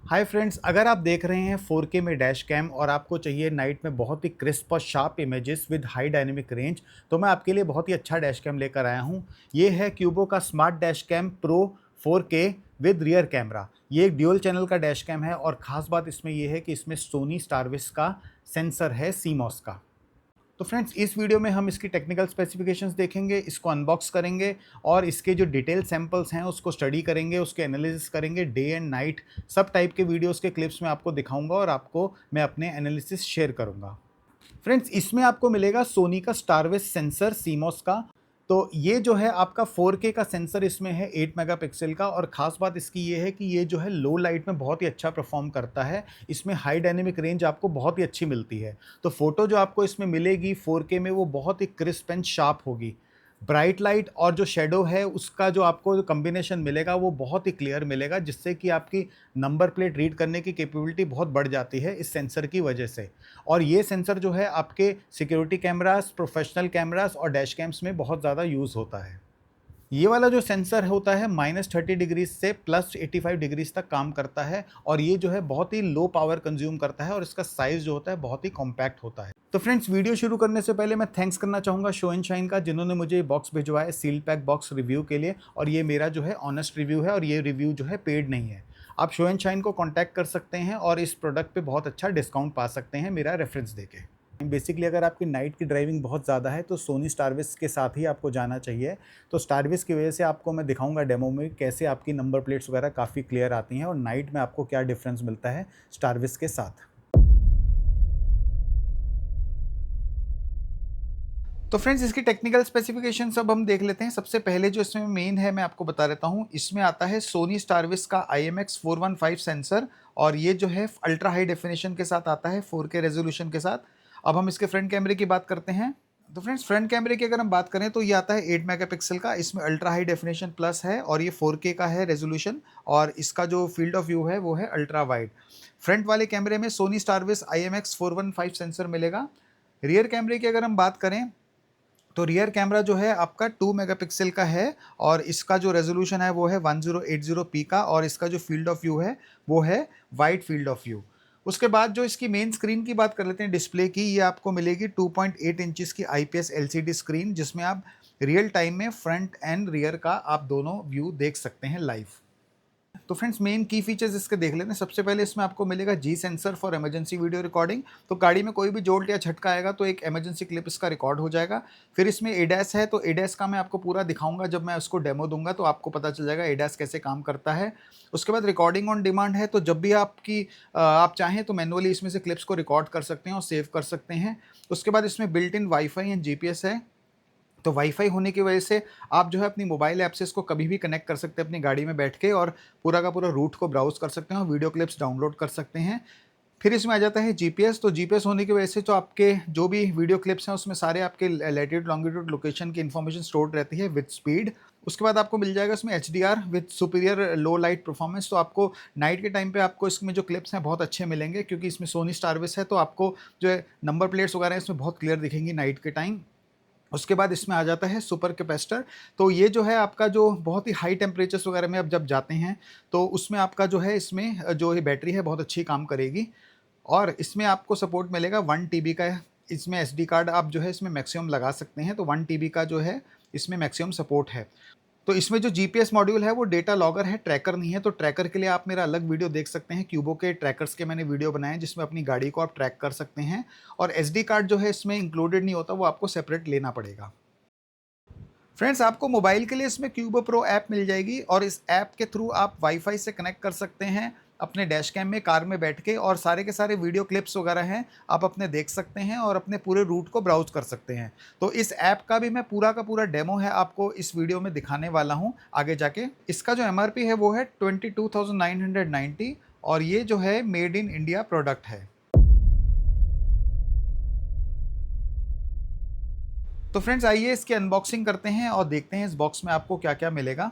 Hi friends, अगर आप देख रहे हैं 4K में डैश कैम और आपको चाहिए नाइट में बहुत ही क्रिस्प और sharp images with high dynamic range, तो मैं आपके लिए बहुत ही अच्छा डैश कैम लेकर आया हूँ। ये है क्यूबो का smart dash cam pro 4K with rear camera. ये एक ड्यूल चैनल का डैश कैम है और ख़ास बात इसमें ये है कि इसमें सोनी स्टारविस का सेंसर है सीमॉस का। तो फ्रेंड्स, इस वीडियो में हम इसकी टेक्निकल स्पेसिफिकेशंस देखेंगे, इसको अनबॉक्स करेंगे और इसके जो डिटेल सैंपल्स हैं उसको स्टडी करेंगे, उसके एनालिसिस करेंगे। डे एंड नाइट सब टाइप के वीडियोस के क्लिप्स मैं आपको दिखाऊंगा और आपको मैं अपने एनालिसिस शेयर करूंगा। फ्रेंड्स, इसमें आपको मिलेगा सोनी का स्टारविस सेंसर सीमॉस का। तो ये जो है आपका 4K का सेंसर इसमें है 8 मेगापिक्सल का, और ख़ास बात इसकी ये है कि ये जो है लो लाइट में बहुत ही अच्छा परफॉर्म करता है। इसमें हाई डायनेमिक रेंज आपको बहुत ही अच्छी मिलती है। तो फ़ोटो जो आपको इसमें मिलेगी 4K में वो बहुत ही क्रिस्प एंड शार्प होगी। ब्राइट लाइट और जो शैडो है उसका जो आपको जो कॉम्बिनेशन मिलेगा वो बहुत ही क्लियर मिलेगा, जिससे कि आपकी नंबर प्लेट रीड करने की कैपेबिलिटी बहुत बढ़ जाती है इस सेंसर की वजह से। और ये सेंसर जो है आपके सिक्योरिटी कैमरास, प्रोफेशनल कैमरास और डैश कैम्स में बहुत ज़्यादा यूज़ होता है। ये वाला जो सेंसर होता है -30 डिग्रीज से +85 डिग्रीज तक काम करता है, और ये जो है बहुत ही लो पावर कंज्यूम करता है और इसका साइज़ जो होता है बहुत ही कॉम्पैक्ट होता है। तो फ्रेंड्स, वीडियो शुरू करने से पहले मैं थैंक्स करना चाहूँगा शो एंड शाइन का, जिन्होंने मुझे ये बॉक्स भिजवाया सील पैक बॉक्स रिव्यू के लिए। और ये मेरा जो है ऑनेस्ट रिव्यू है और ये रिव्यू जो है पेड नहीं है। आप शो एंड शाइन को कॉन्टैक्ट कर सकते हैं और इस प्रोडक्ट पे बहुत अच्छा डिस्काउंट पा सकते हैं मेरा रेफरेंस देके। बेसिकली अगर आपकी नाइट की ड्राइविंग बहुत ज़्यादा है तो सोनी स्टारविस के साथ ही आपको जाना चाहिए। तो स्टारविस की वजह से आपको मैं दिखाऊंगा डेमो में कैसे आपकी नंबर प्लेट्स वगैरह काफ़ी क्लियर आती हैं और नाइट में आपको क्या डिफरेंस मिलता है स्टारविस के साथ। तो फ्रेंड्स, इसकी टेक्निकल स्पेसिफिकेशन अब हम देख लेते हैं। सबसे पहले जो इसमें मेन है मैं आपको बता देता हूँ। इसमें आता है सोनी स्टारविस का IMX415 सेंसर, और ये जो है अल्ट्रा हाई डेफिनेशन के साथ आता है 4K रेजोल्यूशन के साथ। अब हम इसके फ्रंट कैमरे की बात करते हैं। तो फ्रेंड्स, फ्रंट कैमरे की अगर हम बात करें तो ये आता है 8 मेगापिक्सल का। इसमें अल्ट्रा हाई डेफिनेशन प्लस है और ये 4K का है रेजोल्यूशन, और इसका जो फील्ड ऑफ व्यू है वो है अल्ट्रा वाइड। फ्रंट वाले कैमरे में सोनी स्टारविस IMX415 सेंसर मिलेगा। रियर कैमरे की अगर हम बात करें तो रियर कैमरा जो है आपका 2 मेगापिक्सल का है, और इसका जो रेजोल्यूशन है वो है 1080p का, और इसका जो फील्ड ऑफ व्यू है वो है वाइड फील्ड ऑफ व्यू। उसके बाद जो इसकी मेन स्क्रीन की बात कर लेते हैं डिस्प्ले की, ये आपको मिलेगी 2.8 इंचेस की IPS LCD स्क्रीन, जिसमें आप रियल टाइम में फ्रंट एंड रियर का आप दोनों व्यू देख सकते हैं लाइव। तो फ्रेंड्स, मेन की फीचर्स इसके देख लेते हैं। सबसे पहले इसमें आपको मिलेगा जी sensor for emergency video recording. तो गाड़ी में कोई भी जोल्ट या झटका आएगा तो एक इमरजेंसी क्लिप इसका रिकॉर्ड हो जाएगा। फिर इसमें एडैस है, तो एडैस का मैं आपको पूरा दिखाऊंगा जब मैं उसको डेमो दूंगा, तो आपको पता चल जाएगा एडैस कैसे काम करता है। उसके बाद रिकॉर्डिंग ऑन डिमांड है, तो जब भी आप चाहें तो मैनुअली इसमें से क्लिप्स को रिकॉर्ड कर सकते हैं और सेव कर सकते हैं। उसके बाद इसमें built in wifi and GPS है। तो वाईफाई होने की वजह से आप जो है अपनी मोबाइल ऐप से इसको कभी भी कनेक्ट कर सकते हैं अपनी गाड़ी में बैठ के, और पूरा का पूरा रूट को ब्राउज़ कर सकते हैं और वीडियो क्लिप्स डाउनलोड कर सकते हैं। फिर इसमें आ जाता है GPS। तो GPS होने की वजह से जो आपके जो भी वीडियो क्लिप्स हैं उसमें सारे आपके लैटिट्यूड लॉन्गिट्यूड लोकेशन की इन्फॉर्मेशन स्टोर्ड रहती है विद स्पीड। उसके बाद आपको मिल जाएगा इसमें HDR with superior low light performance. तो आपको नाइट के टाइम पे आपको इसमें जो क्लिप्स हैं बहुत अच्छे मिलेंगे, क्योंकि इसमें सोनी स्टारविस है, तो आपको जो है नंबर प्लेट्स वगैरह इसमें बहुत क्लियर दिखेंगी नाइट के टाइम। उसके बाद इसमें आ जाता है सुपर कैपेसिटर। तो ये जो है आपका जो बहुत ही हाई टेम्परेचर्स वगैरह में आप जब जाते हैं तो उसमें आपका जो है इसमें जो ये बैटरी है बहुत अच्छी काम करेगी। और इसमें आपको सपोर्ट मिलेगा 1 TB का। इसमें SD कार्ड आप जो है इसमें मैक्सिमम लगा सकते हैं, तो 1 TB का जो है इसमें मैक्सिमम सपोर्ट है। तो इसमें जो GPS मॉड्यूल है वो डेटा लॉगर है, ट्रैकर नहीं है। तो ट्रैकर के लिए आप मेरा अलग वीडियो देख सकते हैं। क्यूबो के ट्रैकर्स के मैंने वीडियो बनाए हैं जिसमें अपनी गाड़ी को आप ट्रैक कर सकते हैं। और SD कार्ड जो है इसमें इंक्लूडेड नहीं होता, वो आपको सेपरेट लेना पड़ेगा। फ्रेंड्स, आपको मोबाइल के लिए इसमें क्यूबो प्रो ऐप मिल जाएगी, और इस ऐप के थ्रू आप वाईफाई से कनेक्ट कर सकते हैं अपने डैश कैम में कार में बैठ के, और सारे के सारे वीडियो क्लिप्स वगैरह हैं आप अपने देख सकते हैं और अपने पूरे रूट को ब्राउज कर सकते हैं। तो इस ऐप का भी मैं पूरा का पूरा डेमो है आपको इस वीडियो में दिखाने वाला हूं आगे जाके। इसका जो MRP है वो है 22,990, और ये जो है मेड इन इंडिया प्रोडक्ट है। तो फ्रेंड्स, आइए इसकी अनबॉक्सिंग करते हैं और देखते हैं इस बॉक्स में आपको क्या क्या मिलेगा।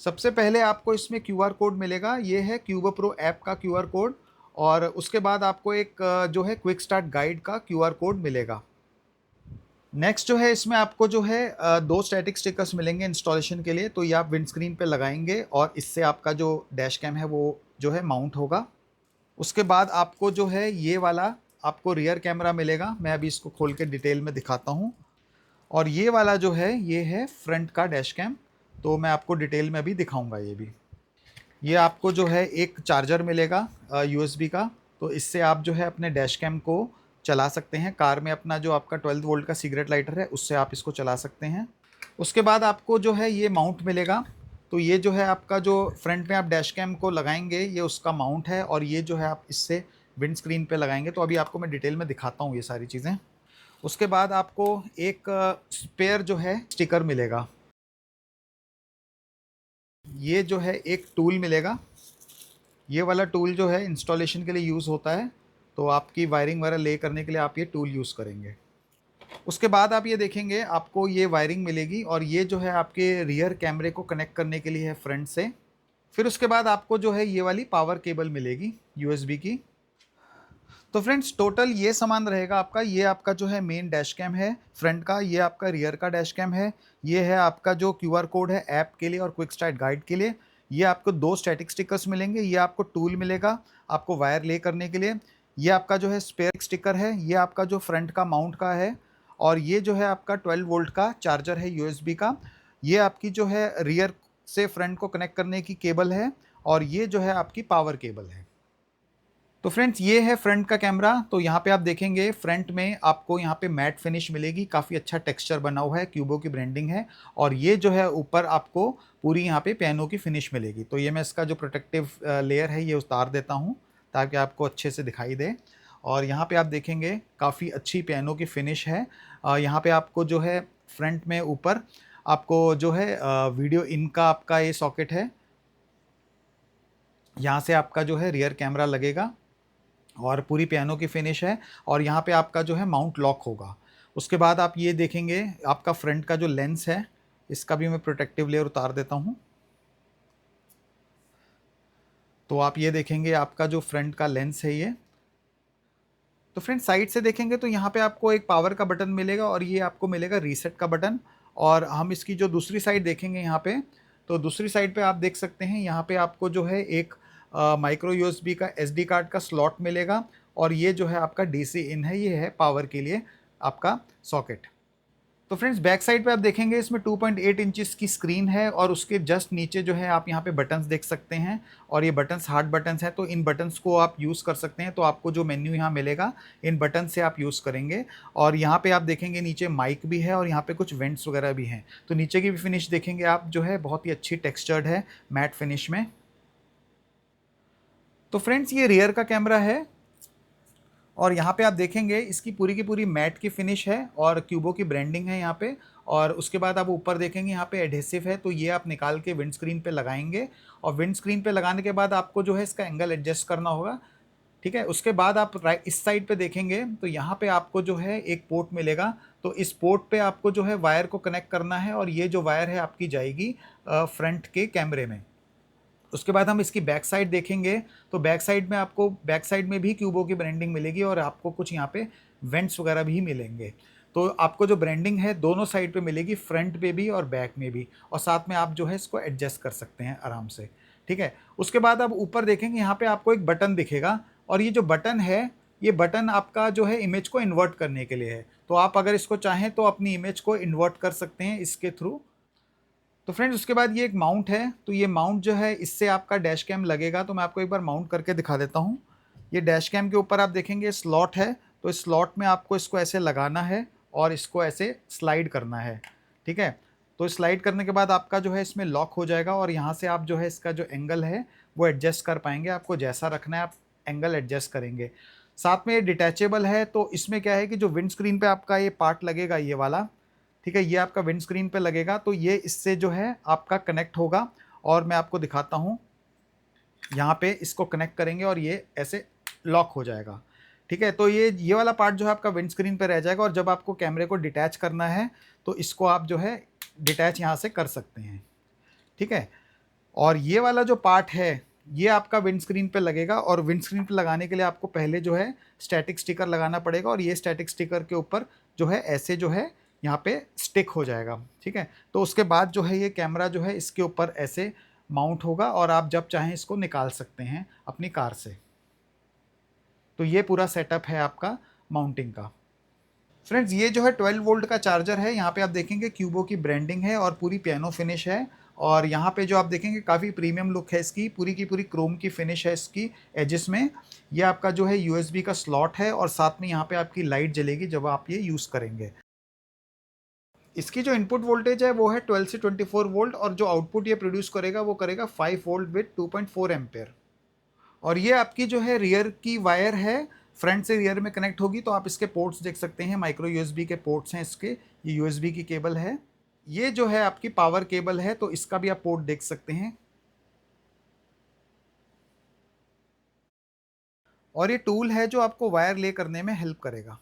सबसे पहले आपको इसमें QR कोड मिलेगा। ये है क्यूबो प्रो ऐप का QR कोड, और उसके बाद आपको एक जो है क्विक स्टार्ट गाइड का QR कोड मिलेगा। नेक्स्ट जो है इसमें आपको जो है 2 स्टैटिक स्टिकर्स मिलेंगे इंस्टॉलेशन के लिए, तो ये आप विंडस्क्रीन पे लगाएंगे और इससे आपका जो डैश कैम है वो जो है माउंट होगा। उसके बाद आपको जो है ये वाला आपको रियर कैमरा मिलेगा, मैं अभी इसको खोल के डिटेल में दिखाता हूँ। और ये वाला जो है ये है फ्रंट का डैश कैम, तो मैं आपको डिटेल में भी दिखाऊंगा ये भी। ये आपको जो है एक चार्जर मिलेगा यूएसबी का, तो इससे आप जो है अपने डैश कैम को चला सकते हैं। कार में अपना जो आपका 12 वोल्ट का सिगरेट लाइटर है उससे आप इसको चला सकते हैं। उसके बाद आपको जो है ये माउंट मिलेगा, तो ये जो है आपका जो फ्रंट में आप डैश कैम को लगाएंगे ये उसका माउंट है, और ये जो है आप इससे विंड स्क्रीन पे लगाएंगे। तो अभी आपको मैं डिटेल में दिखाता हूँ ये सारी चीज़ें। उसके बाद आपको एक स्पेयर जो है स्टिकर मिलेगा, ये जो है एक टूल मिलेगा। ये वाला टूल जो है इंस्टॉलेशन के लिए यूज़ होता है, तो आपकी वायरिंग वगैरह ले करने के लिए आप ये टूल यूज़ करेंगे। उसके बाद आप ये देखेंगे आपको ये वायरिंग मिलेगी, और ये जो है आपके रियर कैमरे को कनेक्ट करने के लिए है फ्रंट से। फिर उसके बाद आपको जो है ये वाली पावर केबल मिलेगी यूएसबी की। तो फ्रेंड्स टोटल ये सामान रहेगा आपका। ये आपका जो है मेन डैश कैम है फ्रंट का, ये आपका रियर का डैश कैम है, ये है आपका जो क्यूआर कोड है ऐप के लिए और क्विक स्टार्ट गाइड के लिए, ये आपको 2 स्टैटिक स्टिकर्स मिलेंगे, ये आपको टूल मिलेगा आपको वायर ले करने के लिए, ये आपका जो है स्पेयर स्टिकर है, ये आपका जो फ्रंट का माउंट का है, और ये जो है आपका 12 वोल्ट का चार्जर है यूएसबी का, ये आपकी जो है रियर से फ्रंट को कनेक्ट करने की केबल है, और ये जो है आपकी पावर केबल है। तो फ्रेंड्स ये है फ्रंट का कैमरा। तो यहाँ पे आप देखेंगे फ्रंट में आपको यहाँ पे मैट फिनिश मिलेगी, काफ़ी अच्छा टेक्सचर बना हुआ है, क्यूबो की ब्रांडिंग है, और ये जो है ऊपर आपको पूरी यहाँ पे पियानो की फिनिश मिलेगी। तो ये मैं इसका जो प्रोटेक्टिव लेयर है ये उतार देता हूँ ताकि आपको अच्छे से दिखाई दे। और यहाँ पे आप देखेंगे काफ़ी अच्छी पियानो की फिनिश है। यहाँ पे आपको जो है फ्रंट में ऊपर आपको जो है वीडियो इन का आपका ये सॉकेट है, यहाँ से आपका जो है रियर कैमरा लगेगा और पूरी पियानो की फिनिश है, और यहाँ पे आपका जो है माउंट लॉक होगा। उसके बाद आप ये देखेंगे आपका फ्रंट का जो लेंस है इसका भी मैं प्रोटेक्टिव लेयर उतार देता हूँ। तो आप ये देखेंगे आपका जो फ्रंट का लेंस है ये। तो फ्रेंड साइड से देखेंगे तो यहाँ पे आपको एक पावर का बटन मिलेगा, और ये आपको मिलेगा रीसेट का बटन। और हम इसकी जो दूसरी साइड देखेंगे यहाँ पे, तो दूसरी साइड पे आप देख सकते हैं यहाँ पे आपको जो है एक माइक्रो यूएसबी का एसडी कार्ड का स्लॉट मिलेगा, और ये जो है आपका डीसी इन है, ये है पावर के लिए आपका सॉकेट। तो फ्रेंड्स बैक साइड पे आप देखेंगे इसमें 2.8 इंचेस की स्क्रीन है, और उसके जस्ट नीचे जो है आप यहाँ पे बटन्स देख सकते हैं, और ये बटन्स हार्ड बटन्स हैं, तो इन बटन्स को आप यूज़ कर सकते हैं। तो आपको जो मेन्यू यहाँ मिलेगा इन बटन से आप यूज़ करेंगे। और यहाँ पे आप देखेंगे नीचे माइक भी है, और यहाँ पे कुछ वेंट्स वगैरह भी हैं। तो नीचे की भी फिनिश देखेंगे आप जो है बहुत ही अच्छी टेक्सचर्ड है मैट फिनिश में। तो फ्रेंड्स ये रियर का कैमरा है, और यहाँ पे आप देखेंगे इसकी पूरी की पूरी मैट की फिनिश है और क्यूबो की ब्रांडिंग है यहाँ पे। और उसके बाद आप ऊपर देखेंगे यहाँ पे एडहेसिव है, तो ये आप निकाल के विंड स्क्रीन पे लगाएंगे, और विंड स्क्रीन पे लगाने के बाद आपको जो है इसका एंगल एडजस्ट करना होगा, ठीक है। उसके बाद आप राइट इस साइड पे देखेंगे तो यहाँ पे आपको जो है एक पोर्ट मिलेगा, तो इस पोर्ट पे आपको जो है वायर को कनेक्ट करना है, और ये जो वायर है आपकी जाएगी फ्रंट के कैमरे में। उसके बाद हम इसकी बैक साइड देखेंगे, तो बैक साइड में आपको बैक साइड में भी क्यूबो की ब्रांडिंग मिलेगी, और आपको कुछ यहाँ पे वेंट्स वगैरह भी मिलेंगे। तो आपको जो ब्रांडिंग है दोनों साइड पे मिलेगी, फ्रंट पे भी और बैक में भी, और साथ में आप जो है इसको एडजस्ट कर सकते हैं आराम से, ठीक है। उसके बाद आप ऊपर देखेंगे यहाँ पे आपको एक बटन दिखेगा, और ये जो बटन है ये बटन आपका जो है इमेज को इन्वर्ट करने के लिए है। तो आप अगर इसको चाहें तो अपनी इमेज को इन्वर्ट कर सकते हैं इसके थ्रू। तो फ्रेंड्स उसके बाद ये एक माउंट है, तो ये माउंट जो है इससे आपका डैश कैम लगेगा। तो मैं आपको एक बार माउंट करके दिखा देता हूँ। ये डैश कैम के ऊपर आप देखेंगे स्लॉट है, तो इस स्लॉट में आपको इसको ऐसे लगाना है और इसको ऐसे स्लाइड करना है, ठीक है। तो स्लाइड करने के बाद आपका जो है इसमें लॉक हो जाएगा, और यहाँ से आप जो है इसका जो एंगल है वो एडजस्ट कर पाएंगे। आपको जैसा रखना है आप एंगल एडजस्ट करेंगे। साथ में ये डिटैचेबल है, तो इसमें क्या है कि जो विंड स्क्रीन पे आपका ये पार्ट लगेगा ये वाला, ठीक है, ये आपका विंड स्क्रीन पे लगेगा, तो ये इससे जो है आपका कनेक्ट होगा। और मैं आपको दिखाता हूँ, यहाँ पे इसको कनेक्ट करेंगे और ये ऐसे लॉक हो जाएगा, ठीक है। तो ये वाला पार्ट जो है आपका विंड स्क्रीन पे रह जाएगा, और जब आपको कैमरे को डिटैच करना है तो इसको आप जो है डिटैच यहाँ से कर सकते हैं, ठीक है। और ये वाला जो पार्ट है ये आपका विंड स्क्रीन पे लगेगा, और विंड स्क्रीन पे लगाने के लिए आपको पहले जो है स्टैटिक स्टिकर लगाना पड़ेगा, और ये स्टैटिक स्टिकर के ऊपर जो है ऐसे जो है यहाँ पे स्टिक हो जाएगा, ठीक है। तो उसके बाद जो है ये कैमरा जो है इसके ऊपर ऐसे माउंट होगा और आप जब चाहें इसको निकाल सकते हैं अपनी कार से। तो ये पूरा सेटअप है आपका माउंटिंग का। फ्रेंड्स ये जो है 12 वोल्ट का चार्जर है, यहाँ पे आप देखेंगे क्यूबो की ब्रांडिंग है और पूरी पियानो फिनिश है। और यहाँ पे जो आप देखेंगे काफ़ी प्रीमियम लुक है इसकी, पूरी की पूरी क्रोम की फिनिश है इसकी एजेस में। ये आपका जो है यूएसबी का स्लॉट है और साथ में यहाँ पे आपकी लाइट जलेगी जब आप ये यूज़ करेंगे। इसकी जो इनपुट वोल्टेज है वो है 12 से 24 वोल्ट और जो आउटपुट ये प्रोड्यूस करेगा वो करेगा 5 वोल्ट विद 2.4 एम्पेयर। और ये आपकी जो है रियर की वायर है, फ्रंट से रियर में कनेक्ट होगी। तो आप इसके पोर्ट्स देख सकते हैं, माइक्रो यूएसबी के पोर्ट्स हैं इसके, ये यूएसबी की केबल है। ये जो है आपकी पावर केबल है, तो इसका भी आप पोर्ट देख सकते हैं। और ये टूल है जो आपको वायर ले करने में हेल्प करेगा।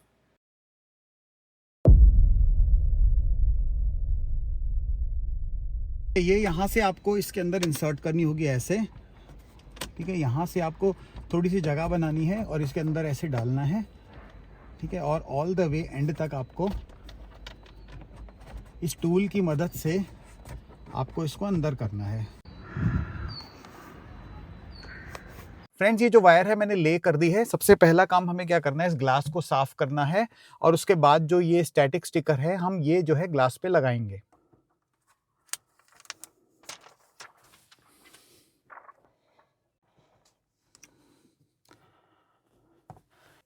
ये यहाँ से आपको इसके अंदर इंसर्ट करनी होगी ऐसे, ठीक है। यहाँ से आपको थोड़ी सी जगह बनानी है और इसके अंदर ऐसे डालना है, ठीक है। और ऑल द वे एंड तक आपको इस टूल की मदद से आपको इसको अंदर करना है। फ्रेंड्स ये जो वायर है मैंने ले कर दी है। सबसे पहला काम हमें क्या करना है, इस ग्लास को साफ करना है और उसके बाद जो ये स्टैटिक स्टिकर है हम ये जो है ग्लास पे लगाएंगे।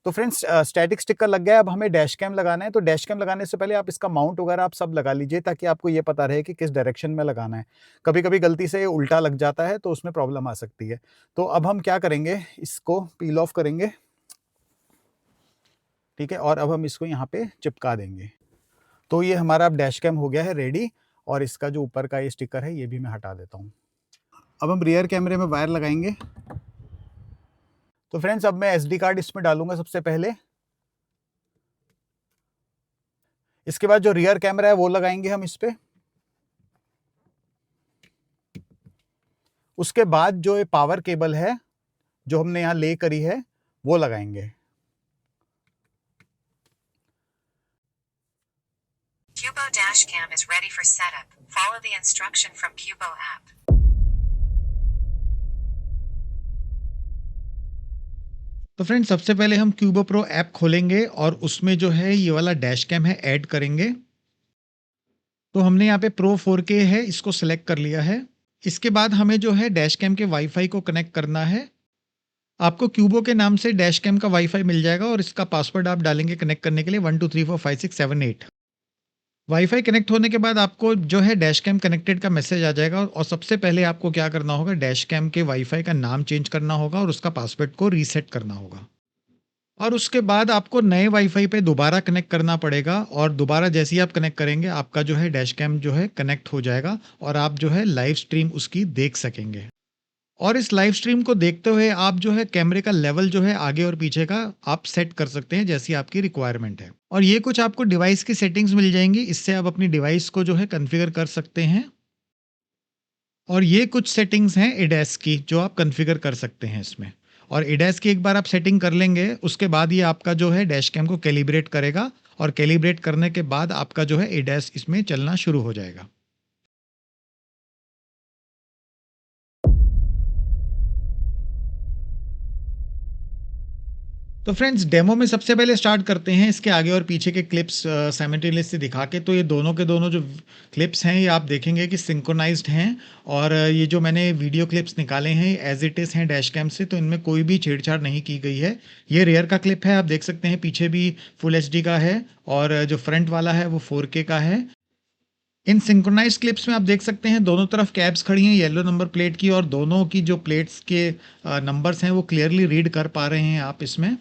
तो फ्रेंड्स स्टैटिक स्टिकर लग गया। अब हमें डैश कैम लगाना है। तो डैश कैम लगाने से पहले आप इसका माउंट वगैरह आप सब लगा लीजिए ताकि आपको ये पता रहे कि किस डायरेक्शन में लगाना है। कभी कभी गलती से ये उल्टा लग जाता है तो उसमें प्रॉब्लम आ सकती है। तो अब हम क्या करेंगे, इसको पील ऑफ करेंगे, ठीक है। और अब हम इसको यहाँ पे चिपका देंगे। तो ये हमारा अब डैश कैम हो गया है रेडी। और इसका जो ऊपर का ये स्टिकर है ये भी मैं हटा देता हूँ। अब हम रियर कैमरे में वायर लगाएंगे। तो फ्रेंड्स अब मैं एसडी कार्ड इसमें डालूंगा सबसे पहले। इसके बाद जो रियर कैमरा है वो लगाएंगे हम इस पे। उसके बाद जो ये पावर केबल है जो हमने यहां ले करी है वो लगाएंगे। Cubo dashcam is ready for setup. Follow the instruction from Cubo app. तो फ्रेंड्स सबसे पहले हम क्यूबो प्रो ऐप खोलेंगे और उसमें जो है ये वाला डैश कैम है ऐड करेंगे। तो हमने यहाँ पे प्रो 4K है, इसको सिलेक्ट कर लिया है। इसके बाद हमें जो है डैश कैम के वाईफाई को कनेक्ट करना है। आपको क्यूबो के नाम से डैश कैम का वाईफाई मिल जाएगा और इसका पासवर्ड आप डालेंगे कनेक्ट करने के लिए 12345678। वाईफाई कनेक्ट होने के बाद आपको जो है डैश कैम कनेक्टेड का मैसेज आ जाएगा और सबसे पहले आपको क्या करना होगा, डैश कैम के वाईफाई का नाम चेंज करना होगा और उसका पासवर्ड को रीसेट करना होगा। और उसके बाद आपको नए वाईफाई पे दोबारा कनेक्ट करना पड़ेगा और दोबारा जैसे ही आप कनेक्ट करेंगे आपका जो है डैश कैम जो है कनेक्ट हो जाएगा और आप जो है लाइव स्ट्रीम उसकी देख सकेंगे। और इस लाइव स्ट्रीम को देखते हुए आप जो है कैमरे का लेवल जो है आगे और पीछे का आप सेट कर सकते हैं जैसी आपकी रिक्वायरमेंट है। और ये कुछ आपको डिवाइस की सेटिंग्स मिल जाएंगी, इससे आप अपनी डिवाइस को जो है कॉन्फ़िगर कर सकते हैं। और ये कुछ सेटिंग्स हैं एडैस की जो आप कॉन्फ़िगर कर सकते हैं इसमें। और एडैस की एक बार आप सेटिंग कर लेंगे उसके बाद ये आपका जो है डैश कैम को कैलिब्रेट करेगा और कैलिब्रेट करने के बाद आपका जो है एडैस इसमें चलना शुरू हो जाएगा। तो फ्रेंड्स डेमो में सबसे पहले स्टार्ट करते हैं इसके आगे और पीछे के क्लिप्स साइमल्टेनियसली दिखा के। तो ये दोनों के दोनों जो क्लिप्स हैं ये आप देखेंगे कि सिंक्रोनाइज्ड हैं और ये जो मैंने वीडियो क्लिप्स निकाले हैं एज इट इज़ हैं डैश कैम से, तो इनमें कोई भी छेड़छाड़ नहीं की गई है। ये रेयर का क्लिप है, आप देख सकते हैं पीछे भी फुल एचडी का है और जो फ्रंट वाला है वो 4K का है। इन सिंक्रोनाइज क्लिप्स में आप देख सकते हैं दोनों तरफ कैब्स खड़ी हैं येलो नंबर प्लेट की और दोनों की जो प्लेट्स के नंबर्स हैं वो क्लियरली रीड कर पा रहे हैं आप इसमें।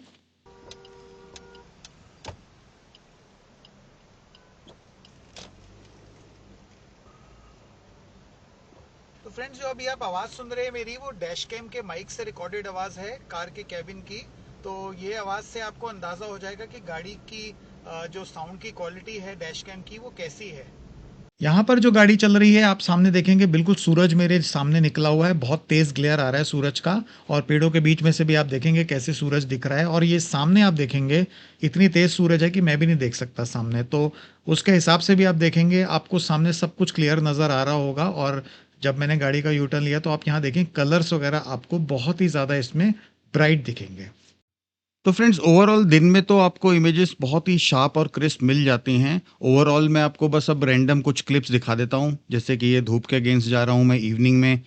तो फ्रेंड्स जो अभी आप आवाज़ सुन रहे हैं मेरी वो डैश कैम के माइक से रिकॉर्डेड आवाज़ है कार के कैबिन की। तो ये आवाज़ से आपको अंदाज़ा हो जाएगा कि गाड़ी की जो साउंड की क्वालिटी है डैश कैम की वो कैसी है। यहाँ पर जो गाड़ी चल रही है आप सामने देखेंगे बिल्कुल सूरज मेरे सामने निकला हुआ है, बहुत तेज़ ग्लेयर आ रहा है सूरज का। और पेड़ों के बीच में से भी आप देखेंगे कैसे सूरज दिख रहा है, और ये सामने आप देखेंगे इतनी तेज़ सूरज है कि मैं भी नहीं देख सकता सामने। तो उसके हिसाब से भी आप देखेंगे आपको सामने सब कुछ क्लियर नज़र आ रहा होगा। और जब मैंने गाड़ी का यू टर्न लिया तो आप यहाँ देखें कलर्स वगैरह आपको बहुत ही ज़्यादा इसमें ब्राइट दिखेंगे। तो फ्रेंड्स ओवरऑल दिन में तो आपको इमेजेस बहुत ही शार्प और क्रिस्प मिल जाती हैं। ओवरऑल मैं आपको बस अब रैंडम कुछ क्लिप्स दिखा देता हूँ, जैसे कि ये धूप के अगेंस्ट जा रहा हूँ मैं इवनिंग में।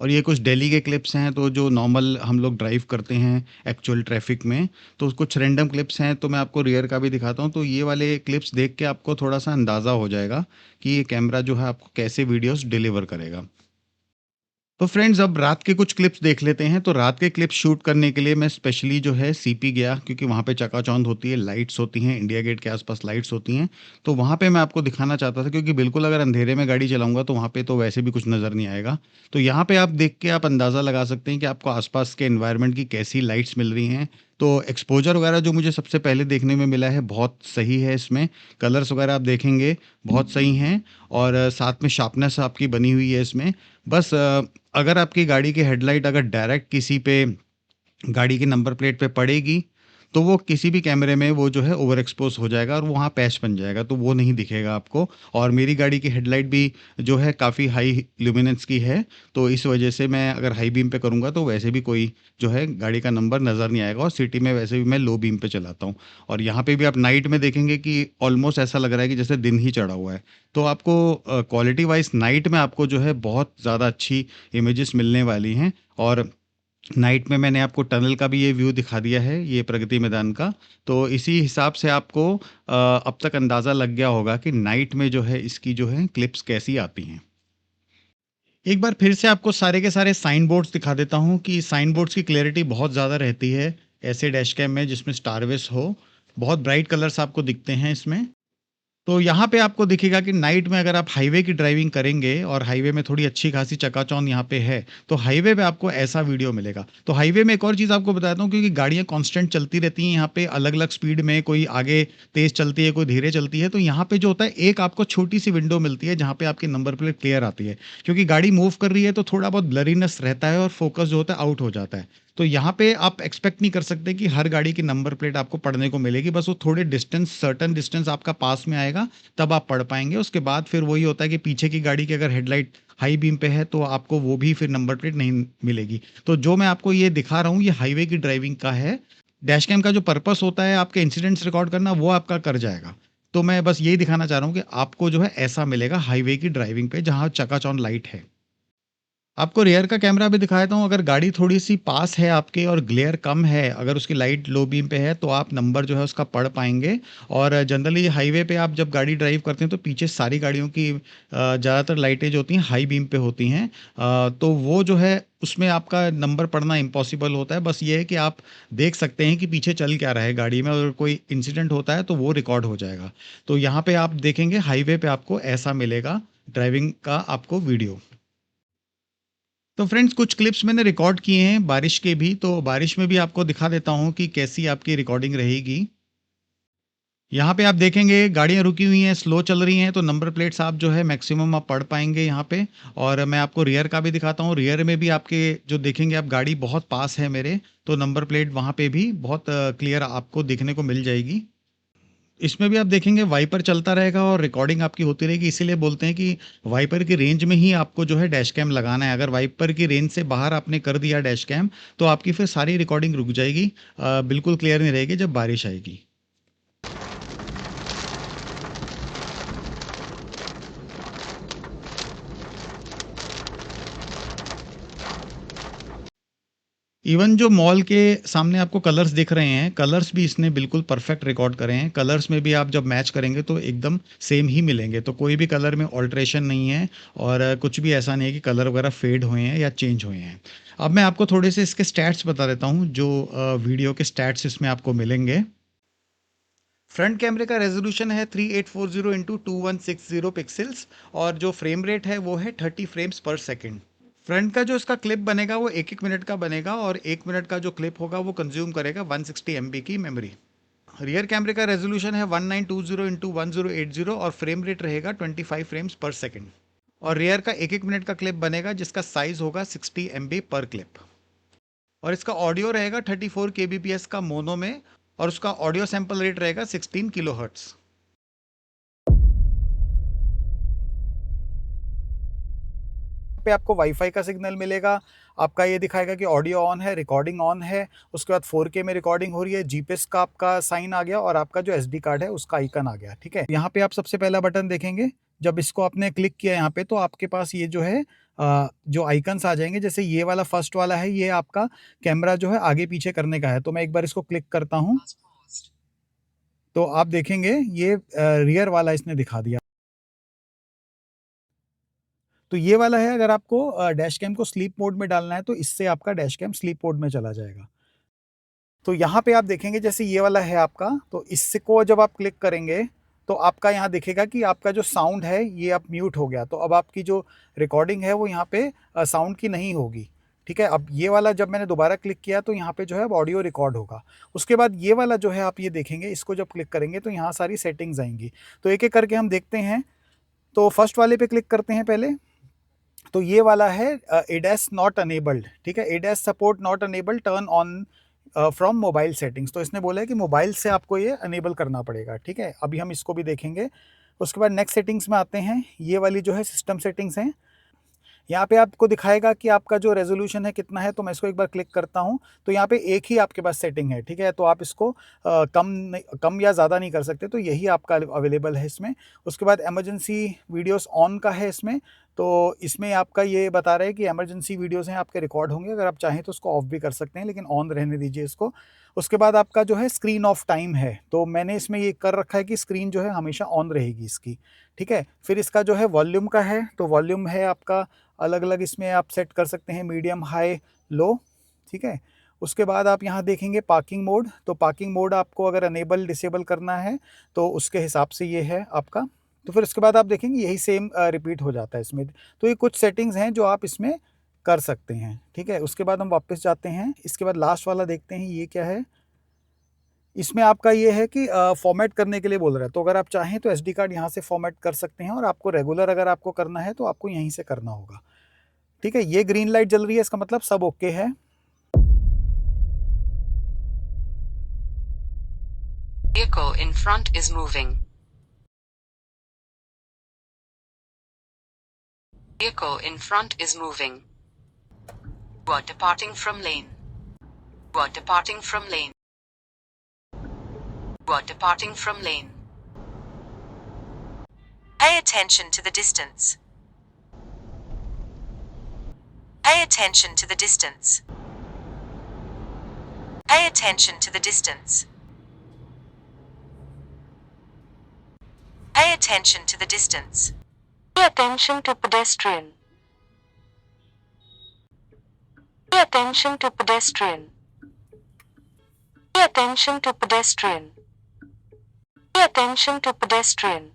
और ये कुछ दिल्ली के क्लिप्स हैं, तो जो नॉर्मल हम लोग ड्राइव करते हैं एक्चुअल ट्रैफिक में, तो कुछ रैंडम क्लिप्स हैं। तो मैं आपको रियर का भी दिखाता हूँ, तो ये वाले क्लिप्स देख के आपको थोड़ा सा अंदाज़ा हो जाएगा कि ये कैमरा जो है आपको कैसे वीडियोस डिलीवर करेगा। तो फ्रेंड्स अब रात के कुछ क्लिप्स देख लेते हैं। तो रात के क्लिप्स शूट करने के लिए मैं स्पेशली जो है सीपी गया, क्योंकि वहाँ पे चकाचौंध होती है, लाइट्स होती हैं, इंडिया गेट के आसपास लाइट्स होती हैं। तो वहाँ पे मैं आपको दिखाना चाहता था, क्योंकि बिल्कुल अगर अंधेरे में गाड़ी चलाऊंगा तो वहाँ पे तो वैसे भी कुछ नज़र नहीं आएगा। तो यहाँ पे आप देख के आप अंदाज़ा लगा सकते हैं कि आपको आसपास के एनवायरनमेंट की कैसी लाइट्स मिल रही हैं। तो एक्सपोजर वगैरह जो मुझे सबसे पहले देखने में मिला है बहुत सही है इसमें। कलर्स वगैरह आप देखेंगे बहुत सही हैं, और साथ में शार्पनेस आपकी बनी हुई है इसमें। बस अगर आपकी गाड़ी की हेडलाइट अगर डायरेक्ट किसी पे गाड़ी की नंबर प्लेट पे पड़ेगी, तो वो किसी भी कैमरे में वो जो है ओवर एक्सपोज हो जाएगा और वहाँ पैच बन जाएगा, तो वो नहीं दिखेगा आपको। और मेरी गाड़ी की हेडलाइट भी जो है काफ़ी हाई ल्यूमिनेंस की है, तो इस वजह से मैं अगर हाई बीम पे करूँगा तो वैसे भी कोई जो है गाड़ी का नंबर नज़र नहीं आएगा। और सिटी में वैसे भी मैं लो बीम पे चलाता हूँ। और यहाँ पे भी आप नाइट में देखेंगे कि ऑलमोस्ट ऐसा लग रहा है कि जैसे दिन ही चढ़ा हुआ है। तो आपको क्वालिटी वाइज नाइट में आपको जो है बहुत ज़्यादा अच्छी इमेजेस मिलने वाली हैं। और नाइट में मैंने आपको टनल का भी ये व्यू दिखा दिया है, ये प्रगति मैदान का। तो इसी हिसाब से आपको अब तक अंदाज़ा लग गया होगा कि नाइट में जो है इसकी जो है क्लिप्स कैसी आती हैं। एक बार फिर से आपको सारे के सारे साइन बोर्ड्स दिखा देता हूँ कि साइन बोर्ड्स की क्लैरिटी बहुत ज़्यादा रहती है ऐसे डैश कैम में जिसमें स्टारविस हो। बहुत ब्राइट कलर्स आपको दिखते हैं इसमें। तो यहाँ पे आपको दिखेगा कि नाइट में अगर आप हाईवे की ड्राइविंग करेंगे और हाईवे में थोड़ी अच्छी खासी चकाचौंध यहाँ पे है, तो हाईवे पे आपको ऐसा वीडियो मिलेगा। तो हाईवे में एक और चीज़ आपको बताता हूँ, क्योंकि गाड़ियाँ कांस्टेंट चलती रहती हैं यहाँ पे अलग अलग स्पीड में, कोई आगे तेज चलती है कोई धीरे चलती है। तो यहाँ पे जो होता है एक आपको छोटी सी विंडो मिलती है जहाँ पे आपकी नंबर प्लेट क्लियर आती है, क्योंकि गाड़ी मूव कर रही है तो थोड़ा बहुत ब्लरीनेस रहता है और फोकस जो होता है आउट हो जाता है। तो यहाँ पे आप एक्सपेक्ट नहीं कर सकते कि हर गाड़ी की नंबर प्लेट आपको पढ़ने को मिलेगी, बस वो थोड़े डिस्टेंस सर्टन डिस्टेंस आपका पास में आएगा तब आप पढ़ पाएंगे। उसके बाद फिर वही होता है कि पीछे की गाड़ी की अगर हेडलाइट हाई बीम पे है तो आपको वो भी फिर नंबर प्लेट नहीं मिलेगी। तो जो मैं आपको ये दिखा रहा हूँ ये हाईवे की ड्राइविंग का है। डैश कैम का जो पर्पस होता है आपके इंसिडेंट्स रिकॉर्ड करना, वो आपका कर जाएगा। तो मैं बस यही दिखाना चाह रहा हूँ कि आपको जो है ऐसा मिलेगा हाईवे की ड्राइविंग पे जहाँ चकाचौंध लाइट है। आपको रियर का कैमरा भी दिखा देता हूँ। अगर गाड़ी थोड़ी-सी पास है आपके और ग्लेयर कम है, अगर उसकी लाइट लो बीम पे है, तो आप नंबर जो है उसका पढ़ पाएँगे। और जनरली हाईवे पे आप जब गाड़ी ड्राइव करते हैं, तो पीछे सारी गाड़ियों की ज़्यादातर लाइटें जो होती हैं, हाई बीम पे होती हैं। तो वो जो है, उसमें आपका नंबर पढ़ना इम्पॉसिबल होता है। बस ये है कि आप देख सकते हैं कि पीछे चल क्या रहा है गाड़ी में, अगर कोई इंसिडेंट होता है, तो वो रिकॉर्ड हो जाएगा। तो यहाँ पे आप देखेंगे हाईवे पे आपको ऐसा मिलेगा ड्राइविंग का आपको वीडियो। तो फ्रेंड्स कुछ क्लिप्स मैंने रिकॉर्ड किए हैं बारिश के भी, तो बारिश में भी आपको दिखा देता हूँ कि कैसी आपकी रिकॉर्डिंग रहेगी। यहाँ पे आप देखेंगे गाड़ियाँ रुकी हुई हैं, स्लो चल रही हैं, तो नंबर प्लेट्स आप जो है मैक्सिमम आप पढ़ पाएंगे यहाँ पे। और मैं आपको रियर का भी दिखाता हूँ। रियर में भी आपके जो देखेंगे आप गाड़ी बहुत पास है मेरे, तो नंबर प्लेट वहाँ पे भी बहुत क्लियर आपको देखने को मिल जाएगी। इसमें भी आप देखेंगे वाइपर चलता रहेगा और रिकॉर्डिंग आपकी होती रहेगी। इसीलिए बोलते हैं कि वाइपर की रेंज में ही आपको जो है डैश कैम लगाना है। अगर वाइपर की रेंज से बाहर आपने कर दिया डैश कैम, तो आपकी फिर सारी रिकॉर्डिंग रुक जाएगी, बिल्कुल क्लियर नहीं रहेगी जब बारिश आएगी। इवन जो मॉल के सामने आपको कलर्स दिख रहे हैं, कलर्स भी इसने बिल्कुल परफेक्ट रिकॉर्ड करे हैं। कलर्स में भी आप जब मैच करेंगे तो एकदम सेम ही मिलेंगे, तो कोई भी कलर में ऑल्ट्रेशन नहीं है। और कुछ भी ऐसा नहीं है कि कलर वगैरह फेड हुए हैं या चेंज हुए हैं। अब मैं आपको थोड़े से इसके स्टैट्स बता देता हूँ, जो वीडियो के स्टैट्स इसमें आपको मिलेंगे। फ्रंट कैमरे का रेजोल्यूशन है 3840 इंटू 2160 पिक्सल्स, और जो फ्रेम रेट है वो है 30 फ्रेम्स पर सेकेंड। फ्रंट का जो इसका क्लिप बनेगा वो एक एक मिनट का बनेगा, और एक मिनट का जो क्लिप होगा वो कंज्यूम करेगा 160 MB की मेमोरी। रियर कैमरे का रेजोल्यूशन है 1920 इंटू 1080 और फ्रेम रेट रहेगा 25 फ्रेम्स पर सेकेंड। और रियर का 1-1 मिनट का क्लिप बनेगा जिसका साइज होगा 60 MB पर क्लिप। और इसका ऑडियो रहेगा 34 kbps का मोनो में, और उसका ऑडियो सैंपल रेट रहेगा 16 किलोहर्ट्ज। पे आपको वाईफाई का सिग्नल मिलेगा, आपका ये दिखाएगा कि ऑडियो ऑन है, रिकॉर्डिंग ऑन है, उसके बाद 4K में रिकॉर्डिंग हो रही है, जीपीएस का आपका साइन आ गया और आपका जो एसडी कार्ड है उसका आइकन आ गया। ठीक है, यहाँ पे आप सबसे पहला बटन देखेंगे, जब इसको आपने क्लिक किया यहाँ पे तो आपके पास ये जो है जो आइकन्स आ जाएंगे। जैसे ये वाला फर्स्ट वाला है, ये आपका कैमरा जो है आगे पीछे करने का है, तो मैं एक बार इसको क्लिक करता हूँ तो आप देखेंगे ये रियर वाला इसने दिखा दिया। तो ये वाला है, अगर आपको डैश कैम को स्लीप मोड में डालना है तो इससे आपका डैश कैम स्लीप मोड में चला जाएगा। तो यहाँ पे आप देखेंगे जैसे ये वाला है आपका, तो इसको जब आप क्लिक करेंगे तो आपका यहाँ दिखेगा कि आपका जो साउंड है ये अब म्यूट हो गया, तो अब आपकी जो रिकॉर्डिंग है वो यहाँ पे साउंड की नहीं होगी। ठीक है, अब ये वाला जब मैंने दोबारा क्लिक किया तो यहाँ पे जो है अब ऑडियो रिकॉर्ड होगा। उसके बाद ये वाला जो है आप ये देखेंगे, इसको जब क्लिक करेंगे तो यहाँ सारी सेटिंग्स आएंगी। तो एक एक करके हम देखते हैं। तो फर्स्ट वाले पे क्लिक करते हैं पहले। तो ये वाला है एडैस नॉट अनेबल्ड। ठीक है, ADAS support not enabled, turn on from mobile settings. तो इसने बोला है कि मोबाइल से आपको ये अनेबल करना पड़ेगा। ठीक है, अभी हम इसको भी देखेंगे। उसके बाद नेक्स्ट सेटिंग्स में आते हैं, ये वाली जो है सिस्टम सेटिंग्स हैं। यहाँ पे आपको दिखाएगा कि आपका जो रेजोल्यूशन है कितना है, तो मैं इसको एक बार क्लिक करता हूँ तो यहाँ पे एक ही आपके पास सेटिंग है। ठीक है, तो आप इसको कम या ज़्यादा नहीं कर सकते, तो यही आपका अवेलेबल है इसमें। उसके बाद इमरजेंसी वीडियोस ऑन का है इसमें, तो इसमें आपका ये बता रहा है कि इमरजेंसी वीडियोस हैं आपके रिकॉर्ड होंगे, अगर आप चाहें तो उसको ऑफ भी कर सकते हैं, लेकिन ऑन रहने दीजिए इसको। उसके बाद आपका जो है स्क्रीन ऑफ टाइम है, तो मैंने इसमें ये कर रखा है कि स्क्रीन जो है हमेशा ऑन रहेगी इसकी। ठीक है, फिर इसका जो है वॉल्यूम का है, तो वॉल्यूम है आपका अलग अलग, इसमें आप सेट कर सकते हैं मीडियम, हाई, लो। ठीक है, उसके बाद आप यहाँ देखेंगे पार्किंग मोड, तो पार्किंग मोड आपको अगर अनेबल डिसेबल करना है तो उसके हिसाब से ये है आपका। तो फिर उसके बाद आप देखेंगे यही सेम रिपीट हो जाता है इसमें। तो ये कुछ सेटिंग्स हैं जो आप इसमें कर सकते हैं। ठीक है, उसके बाद हम वापस जाते हैं, इसके बाद लास्ट वाला देखते हैं ये क्या है। इसमें आपका ये है कि फॉर्मेट करने के लिए बोल रहा है, तो अगर आप चाहें तो एसडी कार्ड यहाँ से फॉर्मेट कर सकते हैं, और आपको रेगुलर अगर आपको करना है तो आपको यहीं से करना होगा। ठीक है, ये ग्रीन लाइट जल रही है, इसका मतलब सब ओके है। Vehicle in front is moving. Vehicle in front is moving. You are departing from lane. You are departing from lane. You are departing from lane. Pay attention to the distance. Pay attention to the distance. Pay attention to the distance. Pay attention to the distance. Pay attention to pedestrian. Pay attention to pedestrian. Pay attention to pedestrian. Pay attention to pedestrian.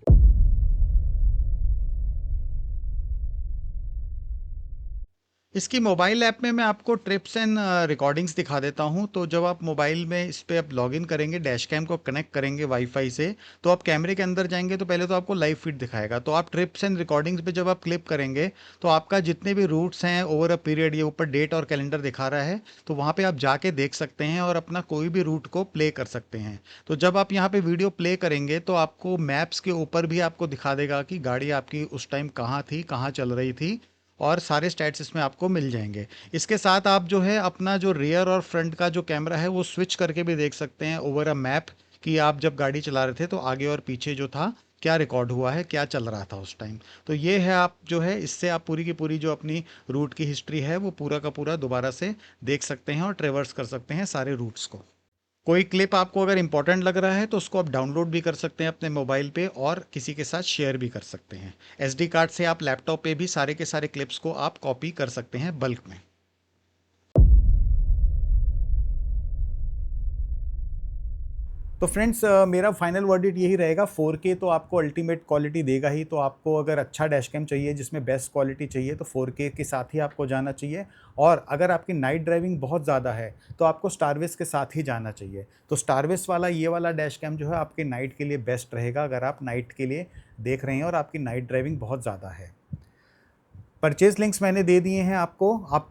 इसकी mobile app में मैं आपको trips and recordings दिखा देता हूं। तो जब आप मोबाइल में इस पे आप लॉगिन करेंगे, डैश कैम को कनेक्ट करेंगे वाईफाई से, तो आप कैमरे के अंदर जाएंगे तो पहले तो आपको लाइव फीड दिखाएगा। तो आप ट्रिप्स एंड रिकॉर्डिंग्स पे जब आप क्लिक करेंगे तो आपका जितने भी रूट्स हैं ओवर अ पीरियड, ये ऊपर डेट और कैलेंडर दिखा रहा है, तो वहाँ पर आप जाके देख सकते हैं और अपना कोई भी रूट को प्ले कर सकते हैं। तो जब आप यहाँ पर वीडियो प्ले करेंगे तो आपको मैप्स के ऊपर भी आपको दिखा देगा कि गाड़ी आपकी उस टाइम कहाँ थी, कहाँ चल रही थी, और सारे स्टैट्स इसमें आपको मिल जाएंगे। इसके साथ आप जो है अपना जो रियर और फ्रंट का जो कैमरा है वो स्विच करके भी देख सकते हैं ओवर अ मैप, कि आप जब गाड़ी चला रहे थे तो आगे और पीछे जो था क्या रिकॉर्ड हुआ है, क्या चल रहा था उस टाइम। तो ये है, आप जो है इससे आप पूरी की पूरी जो अपनी रूट की हिस्ट्री है वो पूरा का पूरा दोबारा से देख सकते हैं और ट्रेवर्स कर सकते हैं सारे रूट्स को। कोई क्लिप आपको अगर इंपॉर्टेंट लग रहा है तो उसको आप डाउनलोड भी कर सकते हैं अपने मोबाइल पे और किसी के साथ शेयर भी कर सकते हैं। एसडी कार्ड से आप लैपटॉप पे भी सारे के सारे क्लिप्स को आप कॉपी कर सकते हैं बल्क में। तो फ्रेंड्स मेरा फाइनल वर्डिक्ट यही रहेगा, 4K तो आपको अल्टीमेट क्वालिटी देगा ही। तो आपको अगर अच्छा डैश कैम चाहिए जिसमें बेस्ट क्वालिटी चाहिए तो 4K के साथ ही आपको जाना चाहिए। और अगर आपकी नाइट ड्राइविंग बहुत ज़्यादा है तो आपको स्टारविस के साथ ही जाना चाहिए। तो स्टारविस वाला ये वाला डैश कैम जो है आपके नाइट के लिए बेस्ट रहेगा, अगर आप नाइट के लिए देख रहे हैं और आपकी नाइट ड्राइविंग बहुत ज़्यादा है। परचेज़ लिंक्स मैंने दे दिए हैं आपको, आप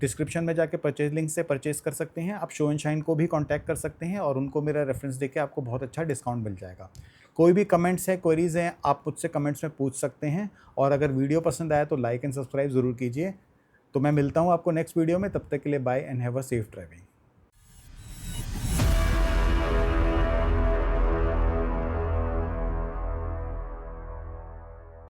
डिस्क्रिप्शन में जाके परचेज़ लिंक से परचेज़ कर सकते हैं। आप शो एंड शाइन को भी कांटेक्ट कर सकते हैं और उनको मेरा रेफरेंस देके आपको बहुत अच्छा डिस्काउंट मिल जाएगा। कोई भी कमेंट्स है, क्वेरीज़ हैं, आप मुझसे कमेंट्स में पूछ सकते हैं। और अगर वीडियो पसंद आया तो लाइक एंड सब्सक्राइब ज़रूर कीजिए। तो मैं मिलता हूँ आपको नेक्स्ट वीडियो में, तब तक के लिए bye and have a safe driving.